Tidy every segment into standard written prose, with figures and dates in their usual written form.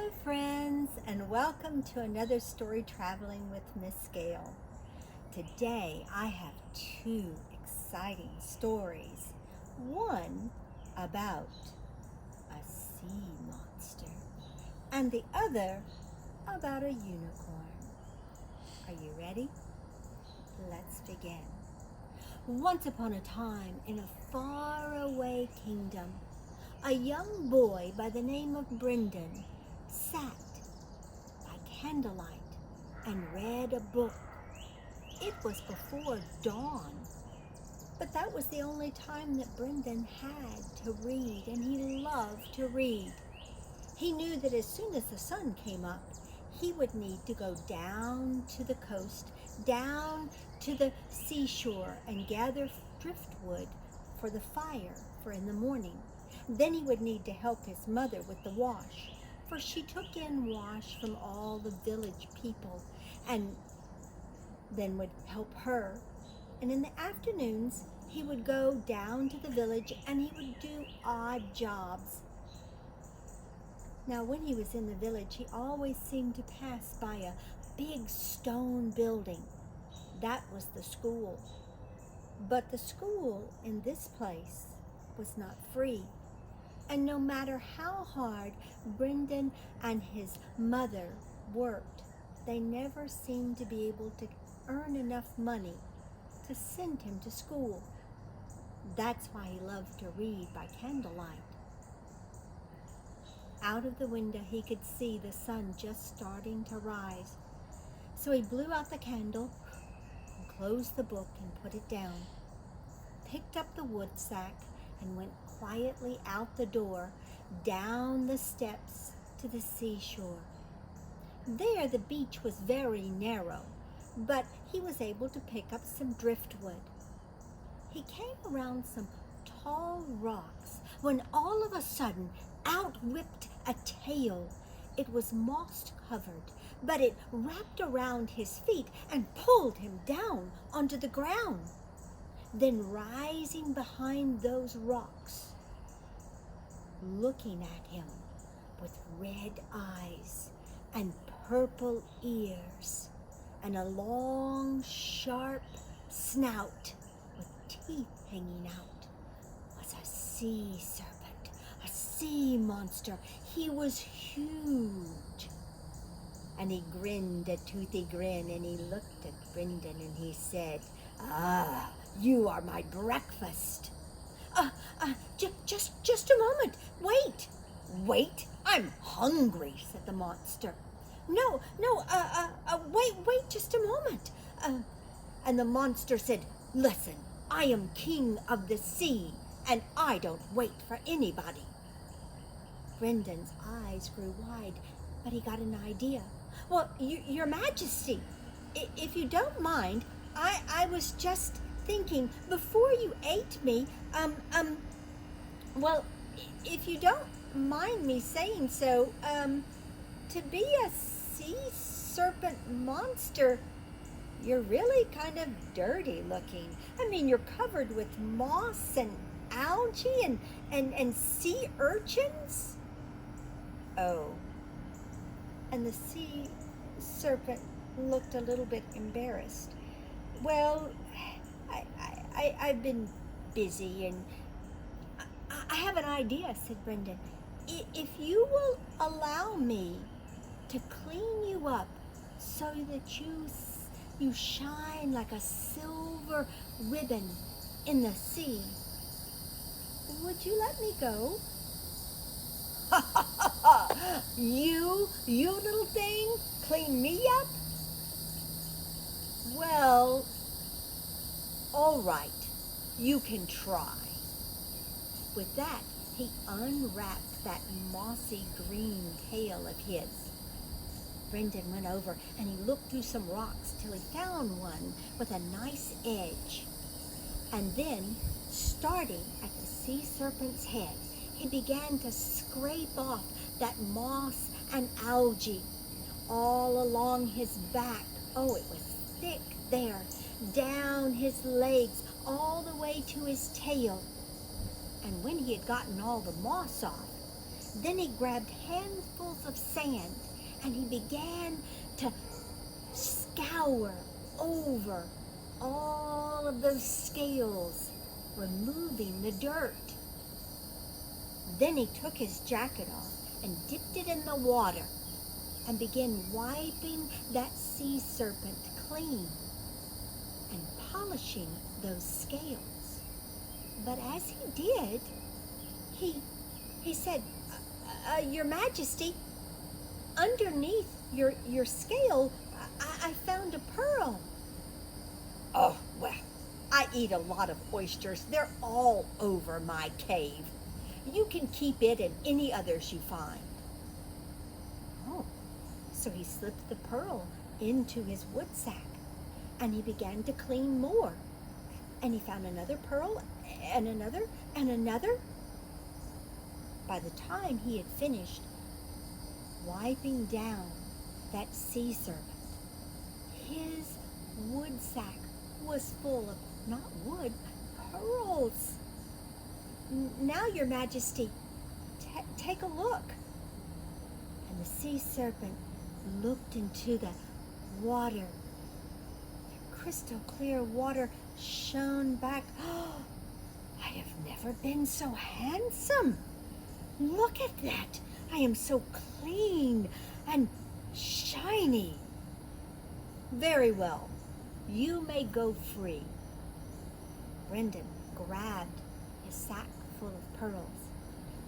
Hello friends, and welcome to another Story Traveling with Miss Gail. Today I have two exciting stories. One about a sea monster and the other about a unicorn. Are you ready? Let's begin. Once upon a time in a faraway kingdom, a young boy by the name of Brendan sat by candlelight and read a book. It was before dawn, but that was the only time that Brendan had to read, and he loved to read. He knew that as soon as the sun came up, he would need to go down to the coast, down to the seashore, and gather driftwood for the fire for in the morning. Then he would need to help his mother with the wash, for she took in wash from all the village people and then would help her. And in the afternoons, he would go down to the village and he would do odd jobs. Now, when he was in the village, he always seemed to pass by a big stone building. That was the school. But the school in this place was not free. And no matter how hard Brendan and his mother worked, they never seemed to be able to earn enough money to send him to school. That's why he loved to read by candlelight. Out of the window he could see the sun just starting to rise. So he blew out the candle and closed the book and put it down, picked up the wood sack, and went quietly out the door, down the steps to the seashore. There the beach was very narrow, but he was able to pick up some driftwood. He came around some tall rocks when all of a sudden out whipped a tail. It was moss covered, but it wrapped around his feet and pulled him down onto the ground. Then rising behind those rocks, looking at him with red eyes and purple ears and a long, sharp snout with teeth hanging out, was a sea serpent, a sea monster. He was huge. And he grinned a toothy grin, and he looked at Brendan and he said, "Ah, you are my breakfast." Just a moment. Wait, I'm hungry," said the monster. No, wait just a moment. And the monster said, "Listen, I am king of the sea, and I don't wait for anybody." Brendan's eyes grew wide, but he got an idea. "Well, your Majesty, if you don't mind, I was just thinking, before you ate me, well, if you don't mind me saying so, to be a sea serpent monster, you're really kind of dirty looking. I mean, you're covered with moss and algae and sea urchins." "Oh." And the sea serpent looked a little bit embarrassed. "Well, I've been busy, and I have an idea," said Brendan. "If you will allow me to clean you up so that you shine like a silver ribbon in the sea, would you let me go?" You little thing, clean me up? Well, all right, you can try." With that, he unwrapped that mossy green tail of his. Brendan went over and he looked through some rocks till he found one with a nice edge. And then, starting at the sea serpent's head, he began to scrape off that moss and algae all along his back. Oh, it was thick there, down his legs, all the way to his tail. And when he had gotten all the moss off, Then he grabbed handfuls of sand and he began to scour over all of those scales, removing the dirt. Then he took his jacket off and dipped it in the water and began wiping that sea serpent clean and polishing those scales. But as he did, he said, Your Majesty, underneath your scale, I found a pearl. Oh, well, I eat a lot of oysters. They're all over my cave. You can keep it and any others you find. Oh, so he slipped the pearl into his wood sack and he began to clean more. And he found another pearl and another and another. By the time he had finished wiping down that sea serpent, his wood sack was full of not wood, pearls. Now, Your Majesty, take a look. And the sea serpent looked into the water. The crystal clear water shone back. Oh, I have never been so handsome. Look at that. I am so clean and shiny. Very well. You may go free. Brendan grabbed his sack full of pearls,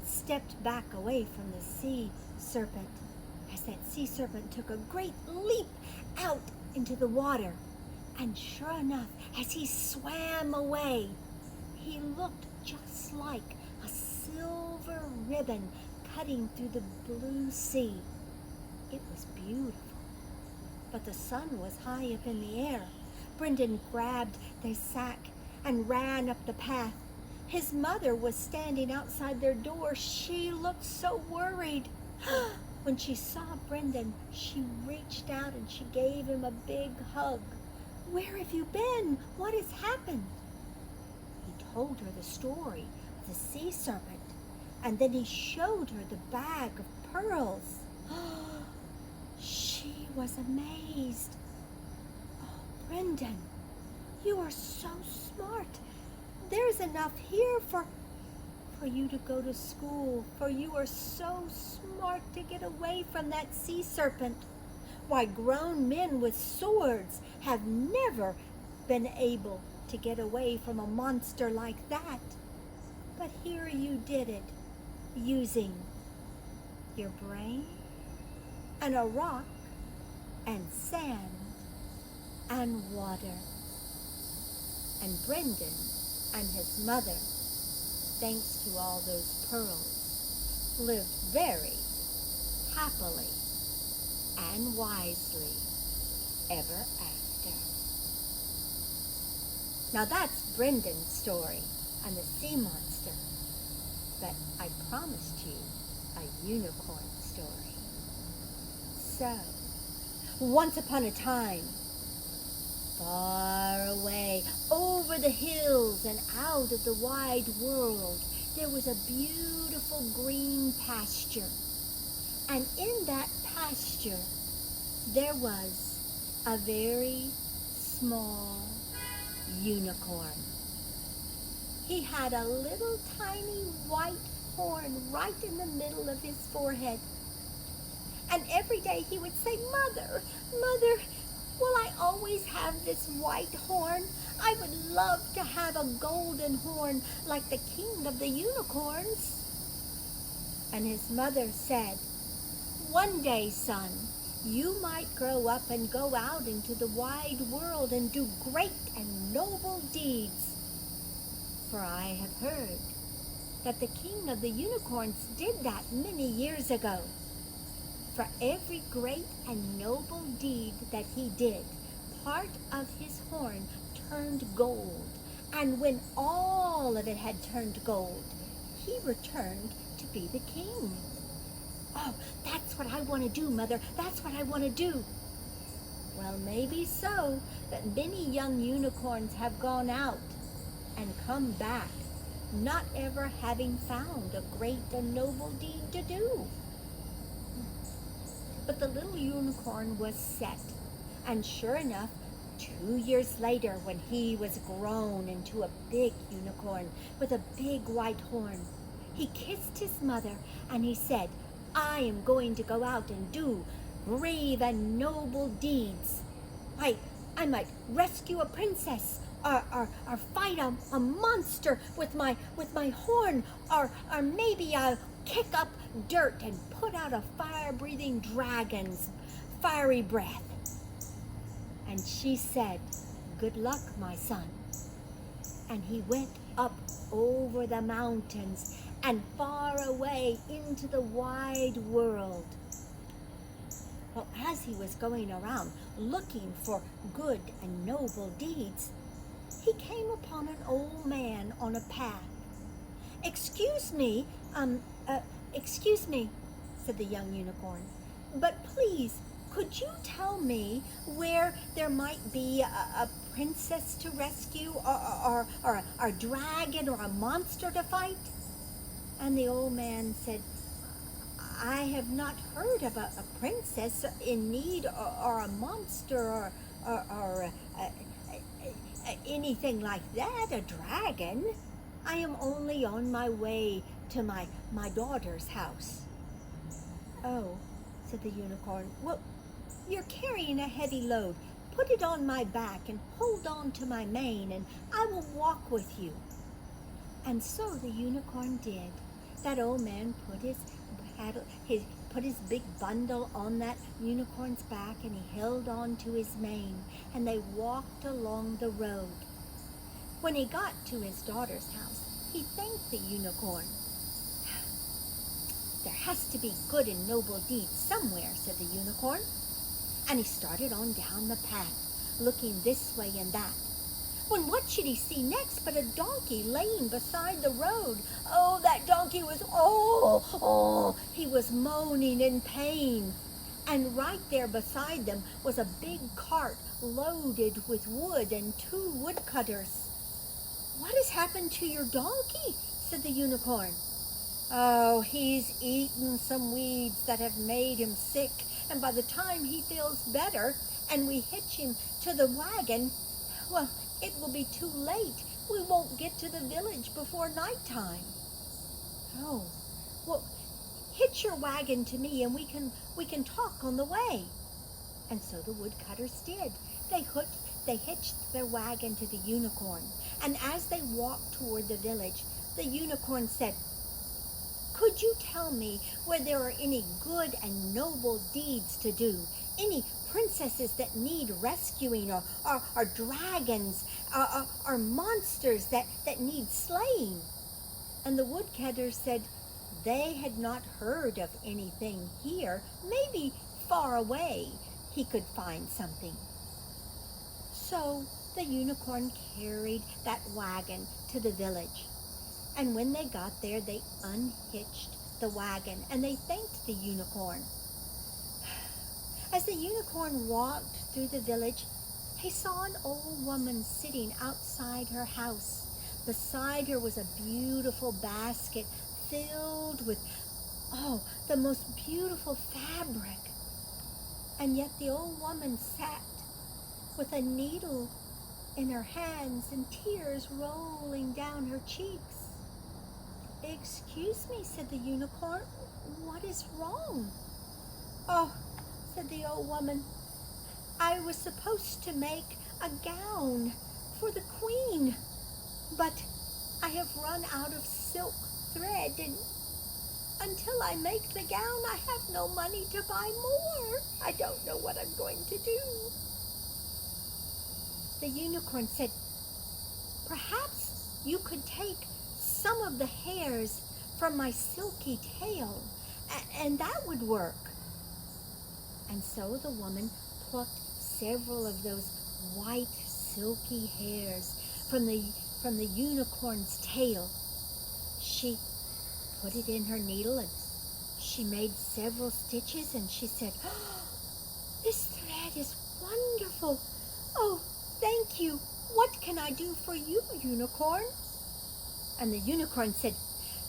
stepped back away from the sea serpent as that sea serpent took a great leap out into the water. And sure enough, as he swam away, he looked just like a silver ribbon cutting through the blue sea. It was beautiful, but the sun was high up in the air. Brendan grabbed the sack and ran up the path. His mother was standing outside their door. She looked so worried. When she saw Brendan, she reached out and she gave him a big hug. Where have you been? What has happened? He told her the story of the sea serpent, and then he showed her the bag of pearls. She was amazed. Oh, Brendan, you are so smart. There's enough here for you to go to school, for you are so smart to get away from that sea serpent. Why, grown men with swords have never been able to get away from a monster like that. But here you did it, using your brain and a rock and sand and water. And Brendan and his mother, thanks to all those pearls, lived very happily and wisely ever after. Now that's Brendan's story and the sea monster, but I promised you a unicorn story. So, once upon a time, far away, over the hills and out of the wide world, there was a beautiful green pasture. And in that pasture, there was a very small unicorn. He had a little tiny white horn right in the middle of his forehead. And every day he would say, Mother, Mother, will I always have this white horn? I would love to have a golden horn like the king of the unicorns. And his mother said, One day, son, you might grow up and go out into the wide world and do great and noble deeds. For I have heard that the king of the unicorns did that many years ago. For every great and noble deed that he did, part of his horn turned gold. And when all of it had turned gold, he returned to be the king. Oh, that's what I want to do, Mother. That's what I want to do. Well, maybe so, but many young unicorns have gone out and come back not ever having found a great and noble deed to do. But the little unicorn was set, and sure enough, 2 years later, when he was grown into a big unicorn with a big white horn, he kissed his mother and he said, I am going to go out and do brave and noble deeds. I might rescue a princess, or fight a monster with my horn, or maybe I'll kick up dirt and put out a fire-breathing dragon's fiery breath. And she said, good luck, my son. And he went up over the mountains and far away into the wide world. Well, as he was going around looking for good and noble deeds, he came upon an old man on a path. Excuse me, said the young unicorn, but please, could you tell me where there might be a princess to rescue, or a dragon or a monster to fight? And the old man said, I have not heard of a princess in need, or a monster, or anything like that, a dragon. I am only on my way to my daughter's house. Oh, said the unicorn, well, you're carrying a heavy load. Put it on my back and hold on to my mane, and I will walk with you. And so the unicorn did. That old man put his big bundle on that unicorn's back, and he held on to his mane, and they walked along the road. When he got to his daughter's house, he thanked the unicorn. There has to be good and noble deeds somewhere, said the unicorn. And he started on down the path, looking this way and that. When what should he see next but a donkey laying beside the road? Oh, that donkey was, he was moaning in pain. And right there beside them was a big cart loaded with wood and 2 woodcutters. What has happened to your donkey? Said the unicorn. Oh, he's eaten some weeds that have made him sick, and by the time he feels better and we hitch him to the wagon, well, it will be too late. We won't get to the village before nighttime. Oh, well, hitch your wagon to me and we can talk on the way. And so the woodcutters did. They hitched their wagon to the unicorn, and as they walked toward the village, the unicorn said, could you tell me where there are any good and noble deeds to do? Any princesses that need rescuing, or dragons, or monsters that need slaying? And the woodcutters said they had not heard of anything here. Maybe far away he could find something. So the unicorn carried that wagon to the village. And when they got there, they unhitched the wagon and they thanked the unicorn. As the unicorn walked through the village, he saw an old woman sitting outside her house. Beside her was a beautiful basket filled with, the most beautiful fabric. And yet the old woman sat with a needle in her hands and tears rolling down her cheeks. Excuse me, said the unicorn, what is wrong? Oh, said the old woman, I was supposed to make a gown for the queen, but I have run out of silk thread, and until I make the gown, I have no money to buy more. I don't know what I'm going to do. The unicorn said, perhaps you could take some of the hairs from my silky tail, and that would work. And so the woman plucked several of those white silky hairs from the unicorn's tail. She put it in her needle and she made several stitches, and she said, this thread is wonderful. Oh, thank you. What can I do for you, unicorn? And the unicorn said,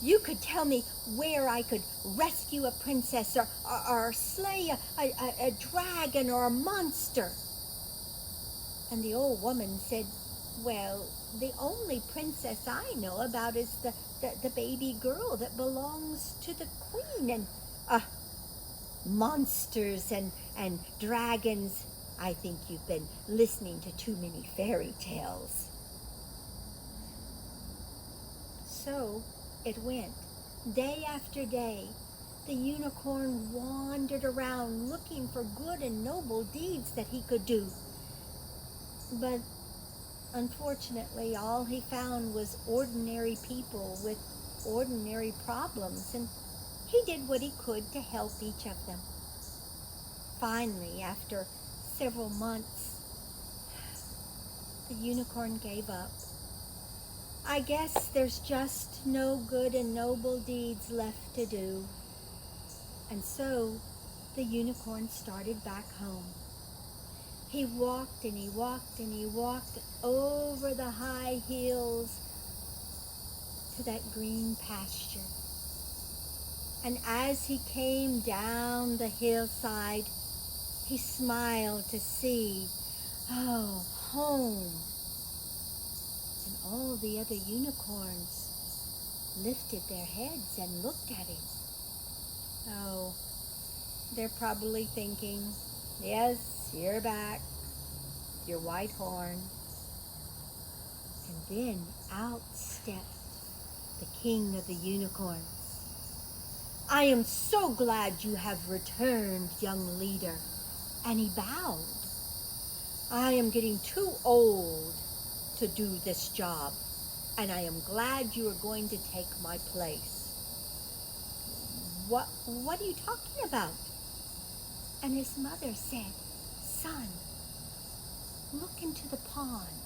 "You could tell me where I could rescue a princess or slay a dragon or a monster." And the old woman said, "Well, the only princess I know about is the baby girl that belongs to the queen. And monsters and dragons, I think you've been listening to too many fairy tales." So it went. Day after day, the unicorn wandered around looking for good and noble deeds that he could do. But unfortunately, all he found was ordinary people with ordinary problems, and he did what he could to help each of them. Finally, after several months, the unicorn gave up. "I guess there's just no good and noble deeds left to do." And so the unicorn started back home. He walked and he walked and he walked over the high hills to that green pasture. And as he came down the hillside, he smiled to see, home. And all the other unicorns lifted their heads and looked at him. Oh, they're probably thinking, "Yes, you're back, your white horn." And then out stepped the king of the unicorns. "I am so glad you have returned, young leader." And he bowed. "I am getting too old to do this job, and I am glad you are going to take my place." What are you talking about?" And his mother said, "Son, look into the pond."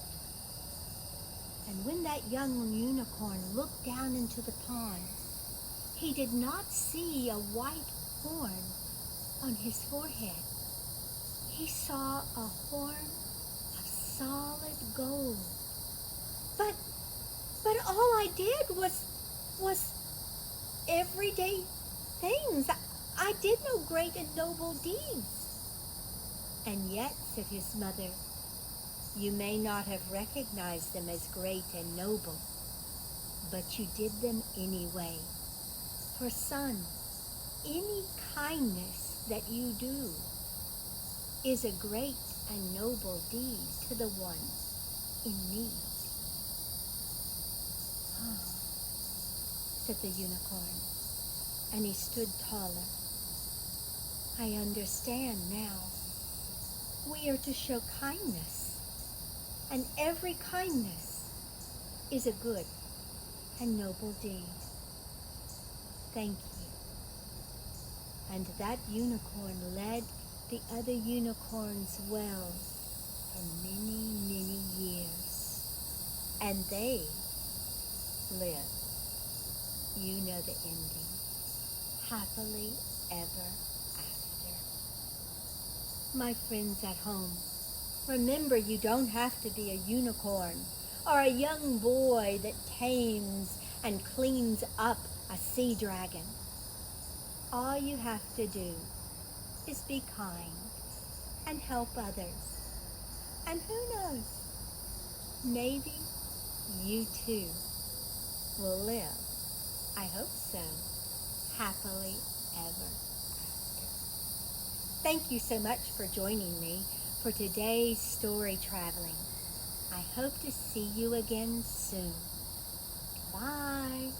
And when that young unicorn looked down into the pond, he did not see a white horn on his forehead. He saw a horn of solid gold. But all I did was everyday things. I did no great and noble deeds." "And yet," said his mother, "you may not have recognized them as great and noble, but you did them anyway. For son, any kindness that you do is a great and noble deed to the one in need." "Oh," said the unicorn, and he stood taller. "I understand now. We are to show kindness, and every kindness is a good and noble deed. Thank you." And that unicorn led the other unicorns well for many, many years. And they lived, you know the ending, happily ever after. My friends at home, remember, you don't have to be a unicorn or a young boy that tames and cleans up a sea dragon. All you have to do is be kind and help others. And who knows, maybe you too will live, I hope so, happily ever after. Thank you so much for joining me for today's story traveling. I hope to see you again soon. Bye.